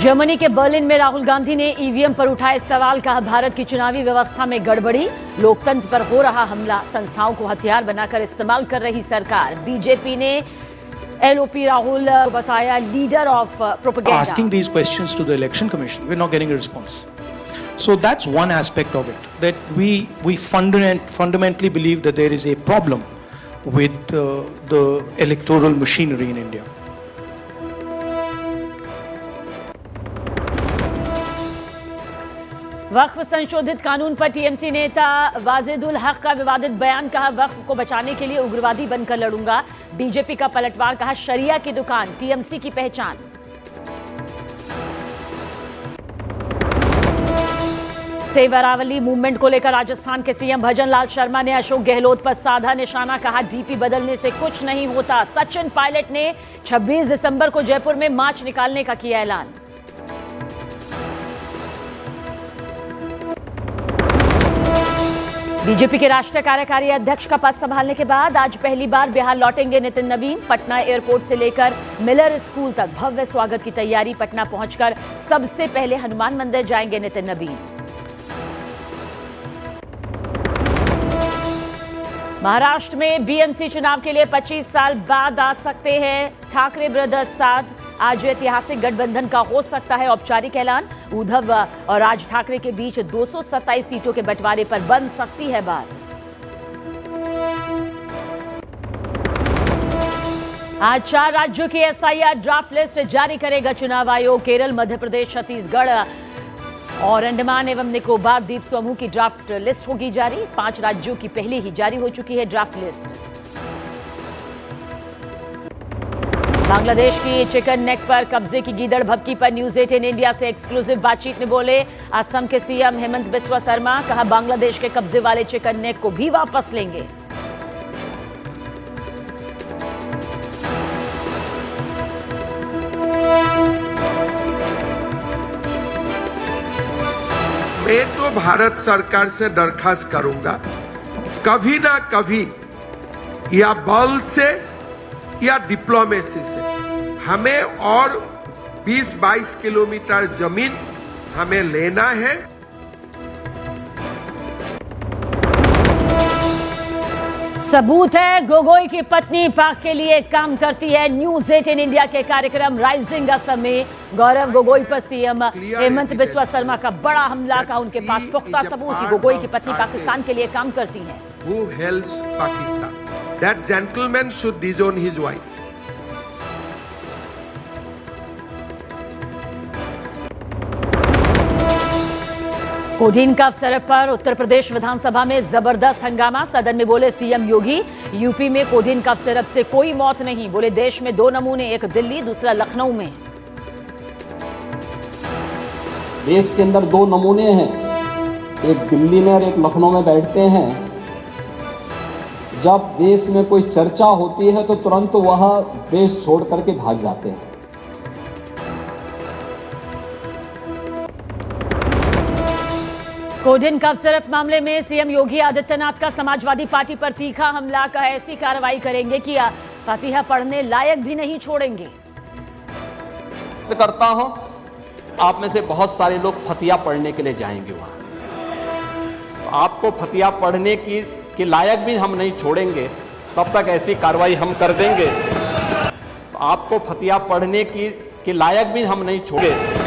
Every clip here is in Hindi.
जर्मनी के बर्लिन में राहुल गांधी ने ईवीएम पर उठाए सवाल, कहा भारत की चुनावी व्यवस्था में गड़बड़ी, लोकतंत्र पर हो रहा हमला, संस्थाओं को हथियार बनाकर इस्तेमाल कर रही सरकार। बीजेपी ने एलओपी राहुल बताया leader of propaganda. Asking these questions to the election commission, we're not getting a response. So that's one aspect of it, that we fundamentally believe that there is a problem with the electoral machinery in India. वक्फ संशोधित कानून पर टीएमसी नेता वाजिदुल हक का विवादित बयान, कहा वक्फ को बचाने के लिए उग्रवादी बनकर लड़ूंगा। बीजेपी का पलटवार, कहा शरिया की दुकान टीएमसी की पहचान। सेव अरावली मूवमेंट को लेकर राजस्थान के सीएम भजनलाल शर्मा ने अशोक गहलोत पर साधा निशाना, कहा डीपी बदलने से कुछ नहीं होता। सचिन पायलट ने 26 दिसंबर को जयपुर में मार्च निकालने का किया ऐलान। बीजेपी के राष्ट्रीय कार्यकारी अध्यक्ष का पद संभालने के बाद आज पहली बार बिहार लौटेंगे नितिन नवीन। पटना एयरपोर्ट से लेकर मिलर स्कूल तक भव्य स्वागत की तैयारी। पटना पहुंचकर सबसे पहले हनुमान मंदिर जाएंगे नितिन नवीन। महाराष्ट्र में बीएमसी चुनाव के लिए 25 साल बाद आ सकते हैं ठाकरे ब्रदर्स साथ। आज ऐतिहासिक गठबंधन का हो सकता है औपचारिक ऐलान। उद्धव और राज ठाकरे के बीच 227 सीटों के बंटवारे पर बन सकती है बात। आज 4 राज्यों की एसआईआर ड्राफ्ट लिस्ट जारी करेगा चुनाव आयोग। केरल, मध्य प्रदेश, छत्तीसगढ़ और अंडमान एवं निकोबार द्वीप समूह की ड्राफ्ट लिस्ट होगी जारी। 5 राज्यों की पहले ही जारी हो चुकी है ड्राफ्ट लिस्ट। बांग्लादेश की चिकन नेक पर कब्जे की गीदड़ भभकी पर न्यूज 18 इंडिया से एक्सक्लूसिव बातचीत में बोले असम के सीएम हेमंत बिस्वा शर्मा, कहा बांग्लादेश के कब्जे वाले चिकन नेक को भी वापस लेंगे। मैं तो भारत सरकार से दरखास्त करूंगा, कभी ना कभी या बल से या डिप्लोमेसी से हमें और 20-22 किलोमीटर जमीन हमें लेना है। सबूत है गोगोई की पत्नी पाक के लिए काम करती है। न्यूज 18 इंडिया के कार्यक्रम राइजिंग असम में गौरव गोगोई पर सीएम हेमंत बिस्वा शर्मा का बड़ा हमला, का उनके पास पुख्ता सबूत कि गोगोई की पत्नी पाकिस्तान के लिए काम करती हैं। Who helps Pakistan? That gentleman should disown his wife. Codeine cough सड़क पर उत्तर प्रदेश विधानसभा में जबरदस्त हंगामा। सदन में बोले सीएम योगी, यूपी में कोडीन कफ सिरप से कोई मौत नहीं। बोले देश में 2 नमूने, एक दिल्ली दूसरा लखनऊ में। देश के अंदर 2 नमूने हैं, एक दिल्ली में और एक लखनऊ में बैठते हैं। जब देश में कोई चर्चा होती है तो तुरंत वह देश छोड़ करके भाग जाते हैं। कोडीन कफ सिरप मामले में सीएम योगी आदित्यनाथ का समाजवादी पार्टी पर तीखा हमला, का ऐसी कार्रवाई करेंगे कि फतिहा पढ़ने लायक भी नहीं छोड़ेंगे। करता हूं आप में से बहुत सारे लोग फतिहा पढ़ने के लिए जाएंगे वहां, तो आपको फतिहा पढ़ने के लायक भी हम नहीं छोड़ेंगे, तब तक ऐसी कार्रवाई हम कर देंगे। तो आपको फतिहा पढ़ने के लायक भी हम नहीं छोड़ेंगे।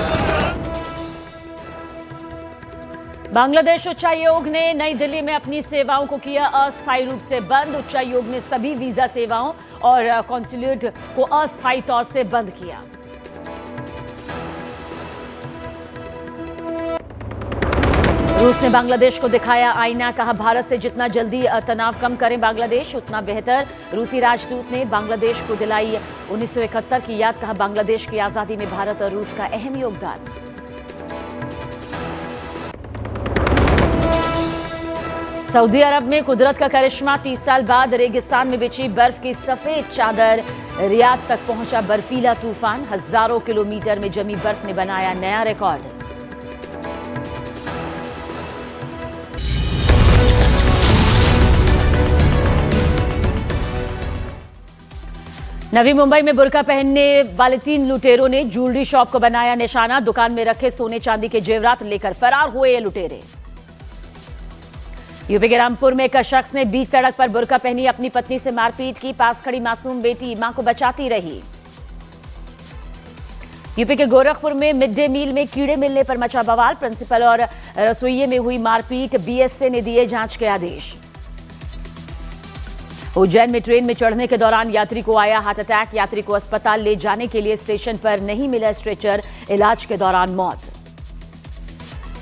बांग्लादेश उच्चायोग ने नई दिल्ली में अपनी सेवाओं को किया अस्थायी रूप से बंद। उच्चायोग ने सभी वीजा सेवाओं और कॉन्सुलेट को अस्थायी तौर से बंद किया। रूस ने बांग्लादेश को दिखाया आईना, कहा भारत से जितना जल्दी तनाव कम करें बांग्लादेश उतना बेहतर। रूसी राजदूत ने बांग्लादेश को दिलाई 1971 की याद, कहा बांग्लादेश की आजादी में भारत और रूस का अहम योगदान। सऊदी अरब में कुदरत का करिश्मा, 30 साल बाद रेगिस्तान में बिछी बर्फ की सफेद चादर। रियाद तक पहुंचा बर्फीला तूफान, हजारों किलोमीटर में जमी बर्फ ने बनाया नया रिकॉर्ड। नवी मुंबई में बुर्का पहनने वाले 3 लुटेरों ने ज्वेलरी शॉप को बनाया निशाना। दुकान में रखे सोने चांदी के जेवरात लेकर फरार हुए ये लुटेरे। यूपी के रामपुर में एक शख्स ने बीच सड़क पर बुर्का पहनी अपनी पत्नी से मारपीट की। पास खड़ी मासूम बेटी मां को बचाती रही। यूपी के गोरखपुर में मिड डे मील में कीड़े मिलने पर मचा बवाल। प्रिंसिपल और रसोइये में हुई मारपीट। बीएसए ने दिए जांच के आदेश। उज्जैन में ट्रेन में चढ़ने के दौरान यात्री को आया हार्ट अटैक। यात्री को अस्पताल ले जाने के लिए स्टेशन पर नहीं मिला स्ट्रेचर। इलाज के दौरान मौत।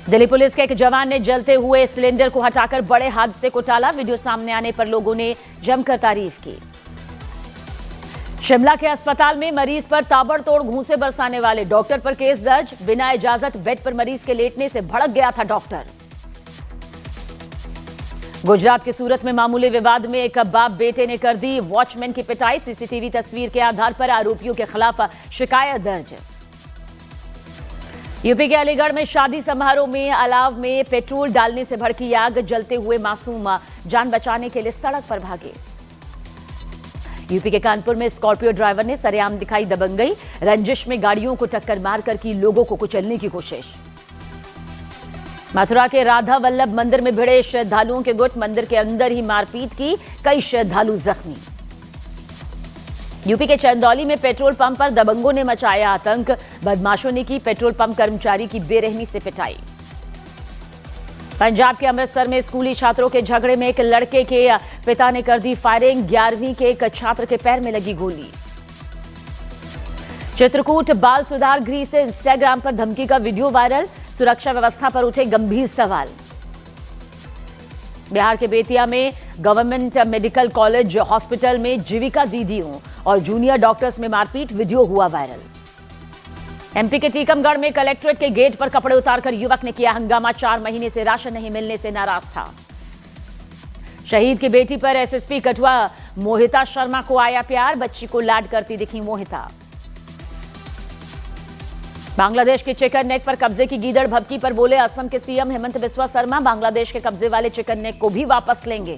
दिल्ली पुलिस के एक जवान ने जलते हुए सिलेंडर को हटाकर बड़े हादसे को टाला। वीडियो सामने आने पर लोगों ने जमकर तारीफ की। शिमला के अस्पताल में मरीज पर ताबड़तोड़ घूंसे बरसाने वाले डॉक्टर पर केस दर्ज। बिना इजाजत बेड पर मरीज के लेटने से भड़क गया था डॉक्टर। गुजरात के सूरत में मामूली विवाद में एक बाप बेटे ने कर दी वॉचमैन की पिटाई। सीसीटीवी तस्वीर के आधार पर आरोपियों के खिलाफ शिकायत दर्ज। यूपी के अलीगढ़ में शादी समारोह में अलाव में पेट्रोल डालने से भड़की आग। जलते हुए मासूम जान बचाने के लिए सड़क पर भागे। यूपी के कानपुर में स्कॉर्पियो ड्राइवर ने सरेआम दिखाई दबंगई। रंजिश में गाड़ियों को टक्कर मारकर की लोगों को कुचलने की कोशिश। मथुरा के राधा वल्लभ मंदिर में भिड़े श्रद्धालुओं के गुट। मंदिर के अंदर ही मारपीट की। कई श्रद्धालु जख्मी। यूपी के चंदौली में पेट्रोल पंप पर दबंगों ने मचाया आतंक। बदमाशों ने की पेट्रोल पंप कर्मचारी की बेरहमी से पिटाई। पंजाब के अमृतसर में स्कूली छात्रों के झगड़े में एक लड़के के पिता ने कर दी फायरिंग। 11वीं के एक छात्र के पैर में लगी गोली। चित्रकूट बाल सुधार गृह से इंस्टाग्राम पर धमकी का वीडियो वायरल। सुरक्षा व्यवस्था पर उठे गंभीर सवाल। बिहार के बेतिया में गवर्नमेंट मेडिकल कॉलेज हॉस्पिटल में जीविका दीदियों और जूनियर डॉक्टर्स में मारपीट। वीडियो हुआ वायरल। एमपी के टीकमगढ़ में कलेक्ट्रेट के गेट पर कपड़े उतारकर युवक ने किया हंगामा। 4 महीने से राशन नहीं मिलने से नाराज था। शहीद की बेटी पर एसएसपी कठुआ मोहिता शर्मा को आया प्यार। बच्ची को लाड करती दिखी मोहिता। बांग्लादेश के चिकन नेक पर कब्जे की गीदड़ भभकी पर बोले असम के सीएम हेमंत बिस्वा शर्मा। बांग्लादेश के कब्जे वाले चिकन नेक को भी वापस लेंगे।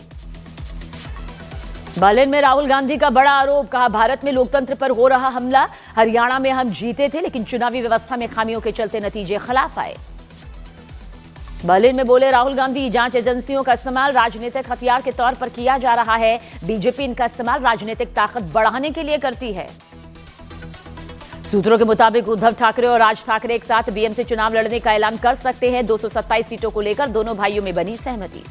बर्लिन में राहुल गांधी का बड़ा आरोप। कहा भारत में लोकतंत्र पर हो रहा हमला। हरियाणा में हम जीते थे लेकिन चुनावी व्यवस्था में खामियों के चलते नतीजे खिलाफ आए। बर्लिन में बोले राहुल गांधी जांच एजेंसियों का इस्तेमाल राजनीतिक हथियार के तौर पर किया जा रहा है। बीजेपी इनका इस्तेमाल राजनीतिक ताकत बढ़ाने के लिए करती है। सूत्रों के मुताबिक उद्धव ठाकरे और राज ठाकरे एक साथ बीएमसी चुनाव लड़ने का ऐलान कर सकते हैं। 227 सीटों को लेकर दोनों भाइयों में बनी सहमति।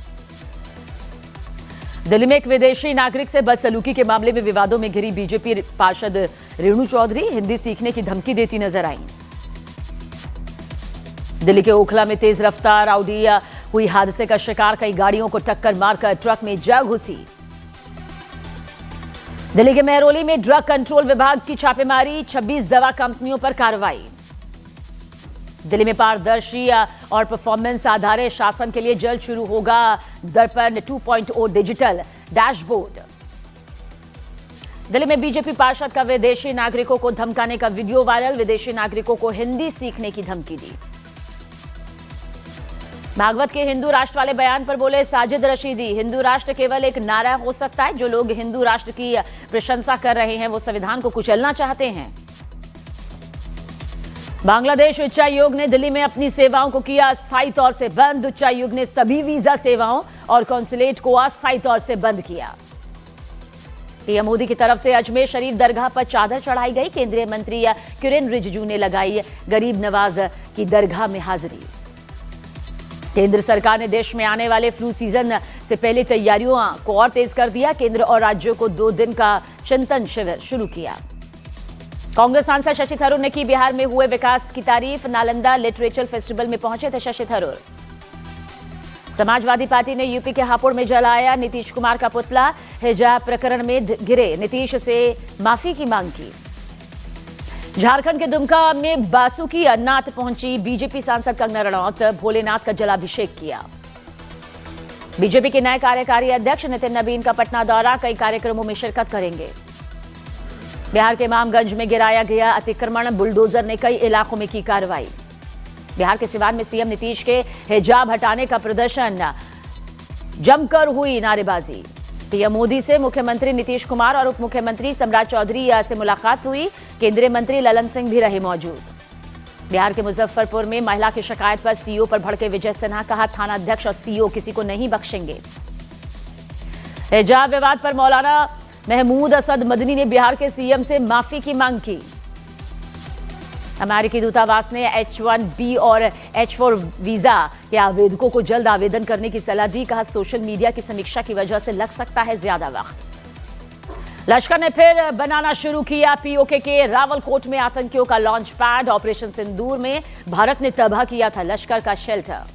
दिल्ली में एक विदेशी नागरिक से बदसलूकी के मामले में विवादों में घिरी बीजेपी पार्षद रेणु चौधरी हिंदी सीखने की धमकी देती नजर आई। दिल्ली के ओखला में तेज रफ्तार ऑडी हुई हादसे का शिकार। कई गाड़ियों को टक्कर मारकर ट्रक में जा घुसी। दिल्ली के मेहरौली में ड्रग कंट्रोल विभाग की छापेमारी। 26 दवा कंपनियों पर कार्रवाई। दिल्ली में पारदर्शी और परफॉर्मेंस आधारित शासन के लिए जल्द शुरू होगा दर्पण 2.0 डिजिटल डैशबोर्ड। दिल्ली में बीजेपी पार्षद का विदेशी नागरिकों को धमकाने का वीडियो वायरल। विदेशी नागरिकों को हिंदी सीखने की धमकी दी। भागवत के हिंदू राष्ट्र वाले बयान पर बोले साजिद रशीदी। हिंदू राष्ट्र केवल एक नारा हो सकता है। जो लोग हिंदू राष्ट्र की प्रशंसा कर रहे हैं वो संविधान को कुचलना चाहते हैं। बांग्लादेश उच्चायोग ने दिल्ली में अपनी सेवाओं को किया अस्थायी तौर से बंद। उच्चायोग ने सभी वीजा सेवाओं और कॉन्सुलेट को अस्थायी तौर से बंद किया। पीएम मोदी की तरफ से अजमेर शरीफ दरगाह पर चादर चढ़ाई गई। केंद्रीय मंत्री किरेन रिजिजू ने लगाई गरीब नवाज की दरगाह में हाजिरी। केंद्र सरकार ने देश में आने वाले फ्लू सीजन से पहले तैयारियों को और तेज कर दिया। केंद्र और राज्यों को 2 दिन का चिंतन शिविर शुरू किया। कांग्रेस सांसद शशि थरूर ने की बिहार में हुए विकास की तारीफ। नालंदा लिटरेचर फेस्टिवल में पहुंचे थे शशि थरूर। समाजवादी पार्टी ने यूपी के हापुड़ में जलाया नीतीश कुमार का पुतला। हिजाब प्रकरण में घिरे नीतीश से माफी की मांग की। झारखंड के दुमका में बासुकी नाथ पहुंची बीजेपी सांसद कंगना रणौत। भोलेनाथ का जलाभिषेक किया। बीजेपी के नए कार्यकारी अध्यक्ष नितिन नबीन का पटना दौरा। कई कार्यक्रमों में शिरकत करेंगे। बिहार के इमामगंज में गिराया गया अतिक्रमण। बुलडोजर ने कई इलाकों में की कार्रवाई। बिहार के सिवान में सीएम नीतीश के हिजाब हटाने का प्रदर्शन। जमकर हुई नारेबाजी। पीएम मोदी से मुख्यमंत्री नीतीश कुमार और उप मुख्यमंत्री सम्राट चौधरी से मुलाकात हुई। केंद्रीय मंत्री ललन सिंह भी रहे मौजूद। बिहार के मुजफ्फरपुर में महिला की शिकायत पर सीईओ पर भड़के विजय सिन्हा, कहा थाना अध्यक्ष और सीईओ किसी को नहीं बख्शेंगे। हिजाब विवाद पर मौलाना महमूद असद मदनी ने बिहार के सीएम से माफी की मांग की। अमेरिकी दूतावास ने H1B और H4 वीजा के आवेदकों को जल्द आवेदन करने की सलाह दी। कहा सोशल मीडिया की समीक्षा की वजह से लग सकता है ज्यादा वक्त। लश्कर ने फिर बनाना शुरू किया पीओके के रावलकोट में आतंकियों का लॉन्च पैड। ऑपरेशन सिंदूर में भारत ने तबाह किया था लश्कर का शेल्टर।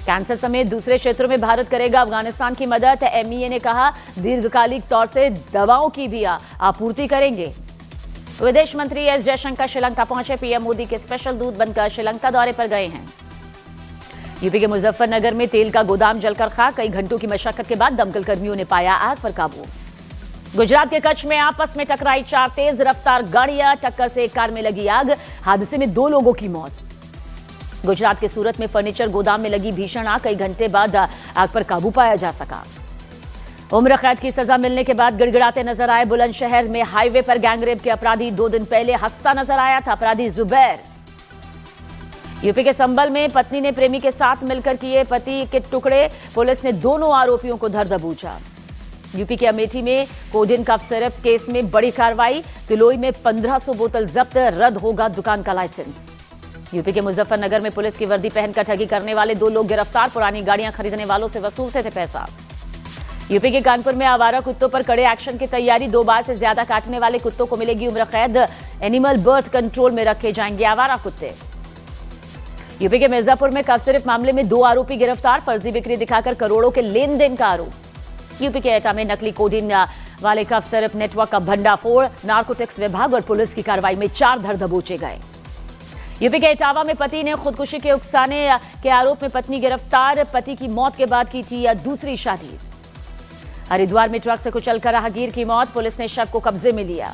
कैंसर समेत दूसरे क्षेत्रों में भारत करेगा अफगानिस्तान की मदद। MEA ने कहा दीर्घकालिक तौर से दवाओं की भी आपूर्ति करेंगे। विदेश मंत्री एस जयशंकर श्रीलंका पहुंचे। पीएम मोदी के स्पेशल दूत बनकर श्रीलंका दौरे पर गए हैं। यूपी के मुजफ्फरनगर में तेल का गोदाम जलकर खाक। कई घंटों की मशक्कत के बाद दमकल कर्मियों ने पाया आग पर काबू। गुजरात के कच्छ में आपस में टकराई 4 तेज रफ्तार गाड़ियां। टक्कर से एक कार में लगी आग। हादसे में 2 लोगों की मौत। गुजरात के सूरत में फर्नीचर गोदाम में लगी भीषण आग। कई घंटे बाद आग पर काबू पाया जा सका। उम्र कैद की सजा मिलने के बाद गिड़गिड़ाते नजर आए बुलंदशहर में हाईवे पर गैंगरेप के अपराधी। 2 दिन पहले हंसता नजर आया था अपराधी जुबैर। यूपी के संभल में पत्नी ने प्रेमी के साथ मिलकर किए पति के टुकड़े। पुलिस ने दोनों आरोपियों को धर दबोचा। यूपी के अमेठी में कोडिन कफ सिरप केस में बड़ी कार्रवाई। तिलोई में 1500 बोतल जब्त। रद्द होगा दुकान का लाइसेंस। यूपी के मुजफ्फरनगर में पुलिस की वर्दी पहनकर ठगी करने वाले 2 लोग गिरफ्तार। पुरानी गाड़ियां खरीदने वालों से वसूलते थे पैसा। यूपी के कानपुर में आवारा कुत्तों पर कड़े एक्शन की तैयारी। 2 बार से ज्यादा काटने वाले कुत्तों को मिलेगी उम्र कैद। एनिमल बर्थ कंट्रोल में रखे जाएंगे आवारा कुत्ते। यूपी के मिर्जापुर में कफ सिरप मामले में 2 आरोपी गिरफ्तार। फर्जी बिक्री दिखाकर करोड़ों के लेन देन का आरोप। यूपी के एटा में नकली कोडिन वाले कफ सिरप नेटवर्क का भंडाफोड़। नार्कोटिक्स विभाग और पुलिस की कार्रवाई में 4 धर दबोचे गए। यूपी के इटावा में पति ने खुदकुशी के उकसाने के आरोप में पत्नी गिरफ्तार। पति की मौत के बाद की थी दूसरी शादी। हरिद्वार में ट्रक से कुचलकर राहगीर की मौत। पुलिस ने शव को कब्जे में लिया।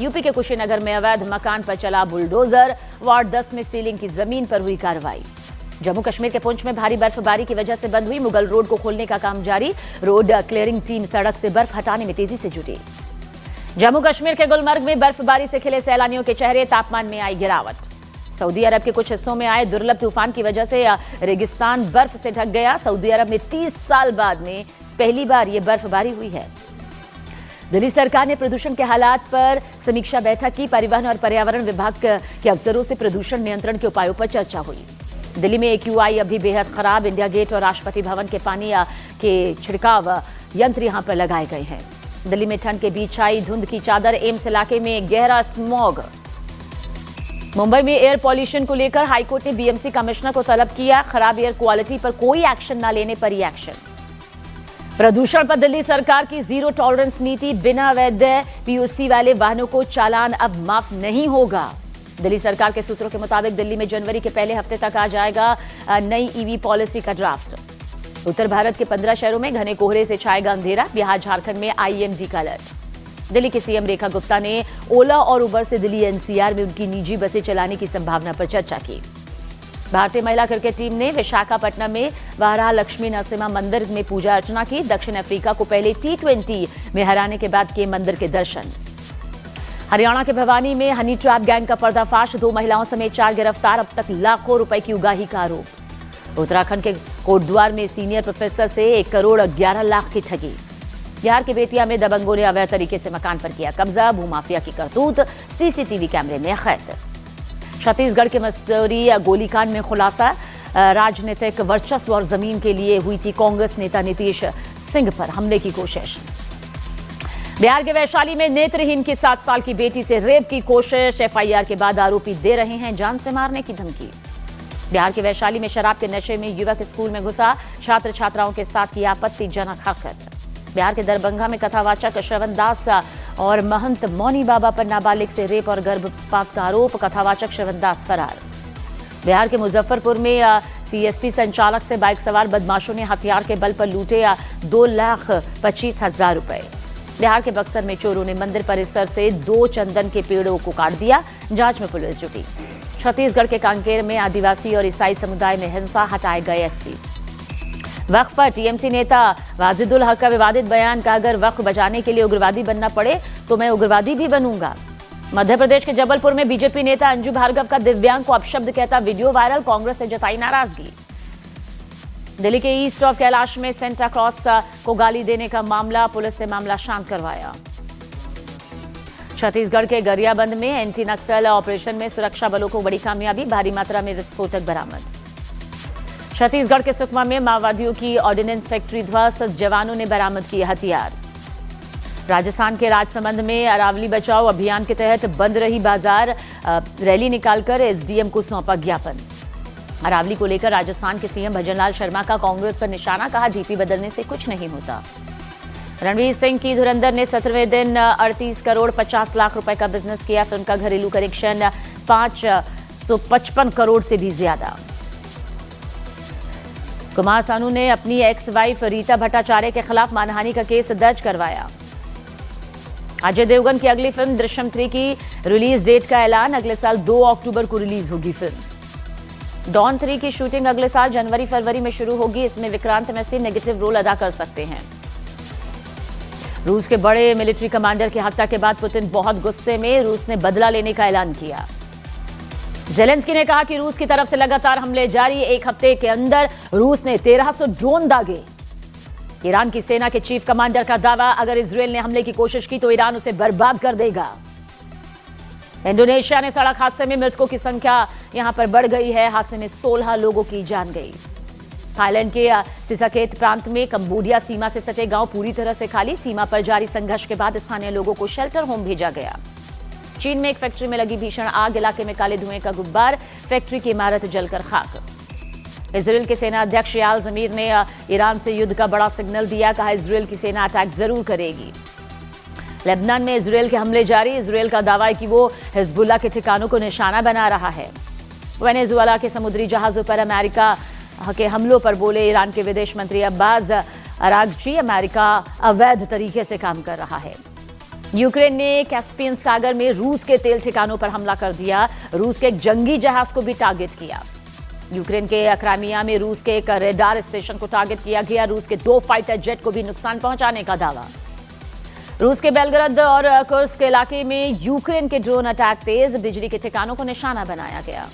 यूपी के कुशीनगर में अवैध मकान पर चला बुलडोजर। वार्ड 10 में सीलिंग की जमीन पर हुई कार्रवाई। जम्मू कश्मीर के पुंछ में भारी बर्फबारी की वजह से बंद हुई मुगल रोड को खोलने का काम जारी। रोड क्लियरिंग टीम सड़क से बर्फ हटाने में तेजी से जुटी। जम्मू कश्मीर के गुलमर्ग में बर्फबारी से खिले सैलानियों के चेहरे। तापमान में आई गिरावट। सऊदी अरब के कुछ हिस्सों में आए दुर्लभ तूफान की वजह से रेगिस्तान बर्फ से ढक गया। सऊदी अरब में 30 साल बाद में पहली बार ये बर्फबारी हुई है। दिल्ली सरकार ने प्रदूषण के हालात पर समीक्षा बैठक की। परिवहन और पर्यावरण विभाग के अफसरों से प्रदूषण नियंत्रण के उपायों पर चर्चा हुई। दिल्ली में AQI अभी बेहद खराब। इंडिया गेट और राष्ट्रपति भवन के पानी के छिड़काव यंत्र यहां पर लगाए गए हैं। दिल्ली में ठंड के बीच छाई धुंध की चादर। एम्स इलाके में गहरा स्मॉग। मुंबई में एयर पॉल्यूशन को लेकर हाईकोर्ट ने BMC कमिश्नर को तलब किया। खराब एयर क्वालिटी पर कोई एक्शन न लेने पर ही एक्शन। प्रदूषण पर दिल्ली सरकार की जीरो टॉलरेंस नीति। बिना वैध POC वाले वाहनों को चालान अब माफ नहीं होगा। दिल्ली सरकार के सूत्रों के मुताबिक दिल्ली में जनवरी के पहले हफ्ते तक आ जाएगा नई EV पॉलिसी का ड्राफ्ट। उत्तर भारत के 15 शहरों में घने कोहरे से छाएगा अंधेरा। बिहार झारखंड में IMD का अलर्ट। दिल्ली की CM रेखा गुप्ता ने ओला और उबर से दिल्ली NCR में उनकी निजी बसें चलाने की संभावना पर चर्चा की। भारतीय महिला क्रिकेट टीम ने विशाखापट्टनम में वराहलक्ष्मी नरसिम्हा मंदिर में पूजा अर्चना की। दक्षिण अफ्रीका को पहले T20 में हराने के बाद किए मंदिर के दर्शन। हरियाणा के भिवानी में हनी ट्रैप गैंग का पर्दाफाश। 2 महिलाओं समेत 4 गिरफ्तार। अब तक लाखों रुपए की उगाही का आरोप। उत्तराखंड के कोटद्वार में सीनियर प्रोफेसर से 1 करोड़ 11 लाख की ठगी। बिहार के बेतिया में दबंगों ने अवैध तरीके से मकान पर किया कब्जा। भूमाफिया की करतूत CCTV कैमरे में कैद। छत्तीसगढ़ के मस्तूरी गोलीकांड में खुलासा। राजनीतिक वर्चस्व और जमीन के लिए हुई थी कांग्रेस नेता नीतीश सिंह पर हमले की कोशिश। बिहार के वैशाली में नेत्रहीन की 7 साल की बेटी से रेप की कोशिश। FIR के बाद आरोपी दे रहे हैं जान से मारने की धमकी। बिहार के वैशाली में शराब के नशे में युवक स्कूल में घुसा। छात्र छात्राओं के साथ की आपत्तिजनक हरकत। बिहार के दरभंगा में कथावाचक श्रवण दास और महंत मौनी बाबा पर नाबालिग से रेप और गर्भपात का आरोप। कथावाचक श्रवण दास फरार। बिहार के मुजफ्फरपुर में CSP संचालक से बाइक सवार बदमाशों ने हथियार के बल पर लूटे 2,25,000 रुपए। बिहार के बक्सर में चोरों ने मंदिर परिसर से 2 चंदन के पेड़ों को काट दिया। जांच में पुलिस जुटी। छत्तीसगढ़ के कांकेर में आदिवासी और ईसाई समुदाय में हिंसा। हटाए गए SP। वक्फ पर टीएमसी नेता वाजिदुल हक का विवादित बयान का, अगर वक्फ बचाने के लिए उग्रवादी बनना पड़े तो मैं उग्रवादी भी बनूंगा। मध्य प्रदेश के जबलपुर में बीजेपी नेता अंजू भार्गव का दिव्यांग को अपशब्द कहता वीडियो वायरल, कांग्रेस ने जताई नाराजगी। दिल्ली के ईस्ट ऑफ कैलाश में सेंटा क्रॉस को गाली देने का मामला, पुलिस ने मामला शांत करवाया। छत्तीसगढ़ के गरियाबंद में एंटी नक्सल ऑपरेशन में सुरक्षा बलों को बड़ी कामयाबी, भारी मात्रा में विस्फोटक बरामद। छत्तीसगढ़ के सुकमा में माओवादियों की ऑर्डिनेंस फैक्ट्री ध्वस्त, जवानों ने बरामद किए हथियार। राजस्थान के राजसमंद में अरावली बचाओ अभियान के तहत बंद रही बाजार, रैली निकालकर एसडीएम को सौंपा ज्ञापन। अरावली को लेकर राजस्थान के सीएम भजनलाल शर्मा का कांग्रेस पर निशाना, कहा डीपी बदलने से कुछ नहीं होता। रणवीर सिंह की धुरंधर ने 17वें दिन 38 करोड़ 50 लाख रुपए का बिजनेस किया। फिल्म का घरेलू कलेक्शन 555 करोड़ से भी ज्यादा। कुमार सानू ने अपनी एक्स वाइफ रीता भट्टाचार्य के खिलाफ मानहानि का केस दर्ज करवाया। अजय देवगन की अगली फिल्म दृश्यम 3 की रिलीज डेट का ऐलान, अगले साल 2 अक्टूबर को रिलीज होगी फिल्म। डॉन 3 की शूटिंग अगले साल जनवरी फरवरी में शुरू होगी। इसमें विक्रांत मैसी नेगेटिव रोल अदा कर सकते हैं। रूस के बड़े मिलिट्री कमांडर की हत्या के बाद पुतिन बहुत गुस्से में, रूस ने बदला लेने का ऐलान किया। जेलेंस्की ने कहा कि रूस की तरफ से लगातार हमले जारी, एक हफ्ते के अंदर रूस ने 1300 ड्रोन दागे। ईरान की सेना के चीफ कमांडर का दावा, अगर इजरायल ने हमले की कोशिश की तो ईरान उसे बर्बाद कर देगा। इंडोनेशिया ने सड़क हादसे में मृतकों की संख्या यहां पर बढ़ गई है, हादसे में 16 लोगों की जान गई। थाईलैंड के सिसाकेत प्रांत में कंबोडिया सीमा से सटे गांव पूरी तरह से खाली, सीमा पर जारी संघर्ष के बाद स्थानीय लोगों को शेल्टर होम भेजा गया। चीन में एक फैक्ट्री में लगी भीषण आग, इलाके में काले धुएं का गुब्बार, फैक्ट्री की इमारत जलकर खाक। इजरायल के सेना अध्यक्ष याल जमीर ने ईरान से युद्ध का बड़ा सिग्नल दिया, कहा इजरायल की सेना अटैक जरूर करेगी। लेबनान में इजरायल के हमले जारी, इजरायल का दावा है कि वो हिजबुल्लाह के ठिकानों को निशाना बना रहा है। वेनेजुएला के समुद्री जहाजों पर अमेरिका के हमलों पर बोले ईरान के विदेश मंत्री अब्बास अरागची, अमेरिका अवैध तरीके से काम कर रहा है। यूक्रेन ने कैस्पियन सागर में रूस के तेल ठिकानों पर हमला कर दिया, रूस के एक जंगी जहाज को भी टारगेट किया। यूक्रेन के क्राइमिया में रूस के एक रेडार स्टेशन को टारगेट किया गया, रूस के 2 फाइटर जेट को भी नुकसान पहुंचाने का दावा। रूस के बेलग्राद और कुर्स्क इलाके में यूक्रेन के ड्रोन अटैक तेज, बिजली के ठिकानों को निशाना बनाया गया।